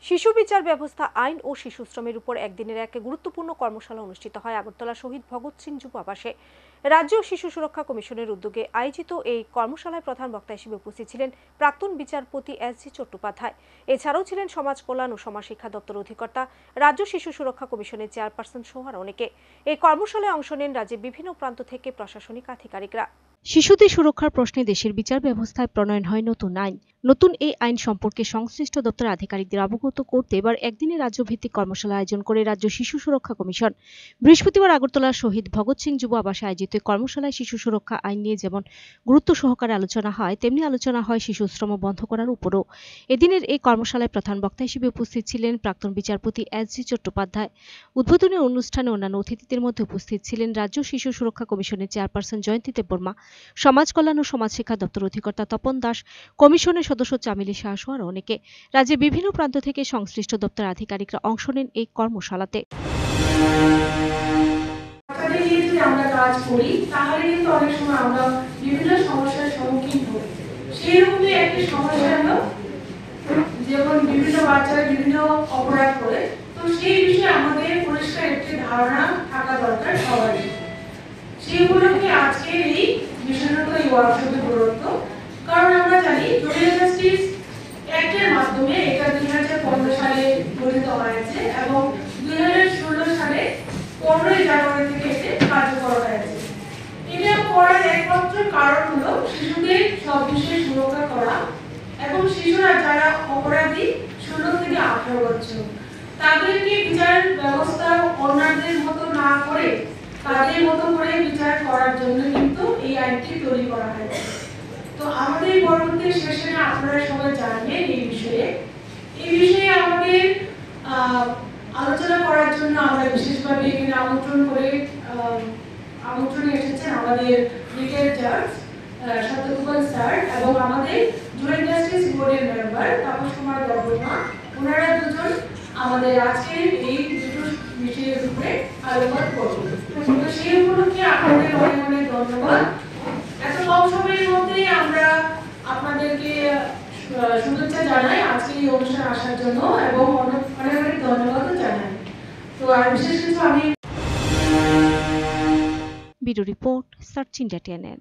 শিশু বিচার ব্যবস্থা আইন ও শিশু শ্রমের উপর একদিনের এক গুরুত্বপূর্ণ কর্মশালা অনুষ্ঠিত হয় আগরতলা শহীদ ভগৎ সিং যুব আবাসে। রাজ্য শিশু সুরক্ষা কমিশনের উদ্যোগে আয়োজিত এই কর্মশালায় প্রধান বক্তা হিসেবে উপস্থিত ছিলেন প্রাক্তন বিচারপতি এস.জি. চট্টোপাধ্যায়। এছাড়াও ছিলেন সমাজ কল্যাণ ও সমাজ শিক্ষা দপ্তর অধিকর্তা, রাজ্য শিশু সুরক্ষা কমিশনের চেয়ারপারসন সহ আরও অনেকে। এই কর্মশালায় অংশ নেন রাজ্যের বিভিন্ন প্রান্ত থেকে প্রশাসনিক আধিকারিকরা। শিশুদের সুরক্ষার প্রশ্নে দেশের বিচার ব্যবস্থায় প্রণয়ন হয় নতুন আইন। নতুন এই আইন সম্পর্কে সংশ্লিষ্ট দপ্তরের আধিকারিকদের অবগত করতে এবার একদিনের রাজ্যভিত্তিক কর্মশালা আয়োজন করে রাজ্য শিশু সুরক্ষা কমিশন। বৃহস্পতিবার আগরতলার শহীদ ভগৎ সিং যুব আবাসে আয়োজিত কর্মশালায় শিশু সুরক্ষা আইন নিয়ে যেমন গুরুত্ব সহকারে আলোচনা হয়, তেমনি আলোচনা হয় শিশু শ্রম বন্ধ করার উপরও। এদিনের এই কর্মশালায় প্রধান বক্তা হিসেবে উপস্থিত ছিলেন প্রাক্তন বিচারপতি এস.জি. চট্টোপাধ্যায়। উদ্বোধনী অনুষ্ঠানে অন্যান্য অতিথিদের মধ্যে উপস্থিত ছিলেন রাজ্য শিশু সুরক্ষা কমিশনের চেয়ারপারসন জয়ন্তী দেববর্মা, সমাজ কল্যাণ ও সমাজ শিক্ষা দপ্তর অধিকর্তা তপন দাস, কমিশনের সদস্য চামেলি শাহ সহ আরও অনেকে। রাজ্যের বিভিন্ন প্রান্ত থেকে সংশ্লিষ্ট দপ্তরের আধিকারিকরা অংশ নেন এই কর্মশালাতে। আমরা কাজ করি তাহলে কিন্তু অনেক সময় আমরা বিভিন্ন সমস্যার সম্মুখীন হই। সেইরকমই একটি সমস্যা হলো যেমন বিভিন্ন বাচ্চারা বিভিন্ন অপরাধ করে, তো সেই বিষয়ে আমাদের পরিষ্কার একটি ধারণা থাকা দরকার সবারই। সেইগুলোকে আজকে এই বিশেষত এই ওয়ার্কশপে প্রদত্ত, কারণ আমরা জানি জুভেনাইল জাস্টিস অ্যাক্টের মাধ্যমে এটা 2015 সালে গঠিত হয়েছে এবং 2016 সালে 15 জানুয়ারি থেকে এটি কার্যকর হয়েছে। এটা করার একমাত্র কারণ হলো শিশুদের সব বিষয়ে সুরক্ষা করা এবং শিশুরা যারা অপরাধী 16 থেকে 18 বছর তাদেরকে বিচার ব্যবস্থা অন্যদের মতো না করে তাদের মতো করে বিচার করার জন্য কিন্তু এই আইনটি তৈরি করা হয়েছে। তো আমাদের পরবর্তী সেশনে আপনারা সবাই জানবেন এই বিষয়ে আমাদের আলোচনা করার জন্য আমরা বিশেষভাবে এখানে আমন্ত্রণে এসেছেন আমাদের ব্রিগেড জাজ সত্যগোপাল স্যার এবং আমাদের জুভেনাইল জাস্টিস বোর্ডের মেম্বার তাপস কুমার দেববর্মা। ওনারা দুজন আমাদের আজকের এই দুটো বিষয়ের উপরে আলোকপাত করবেন। তো সেই উপলক্ষে আপনাদের অনেক অনেক ধন্যবাদ। এত কম সময়ের মধ্যে আমরা আপনাদেরকে শুভেচ্ছা জানাই আজকে এই অনুষ্ঠানে আসার জন্য এবং অনেক অনেক ধন্যবাদও জানাই। তো আর বিশেষ কিছু আমি bureau report, search India TNN।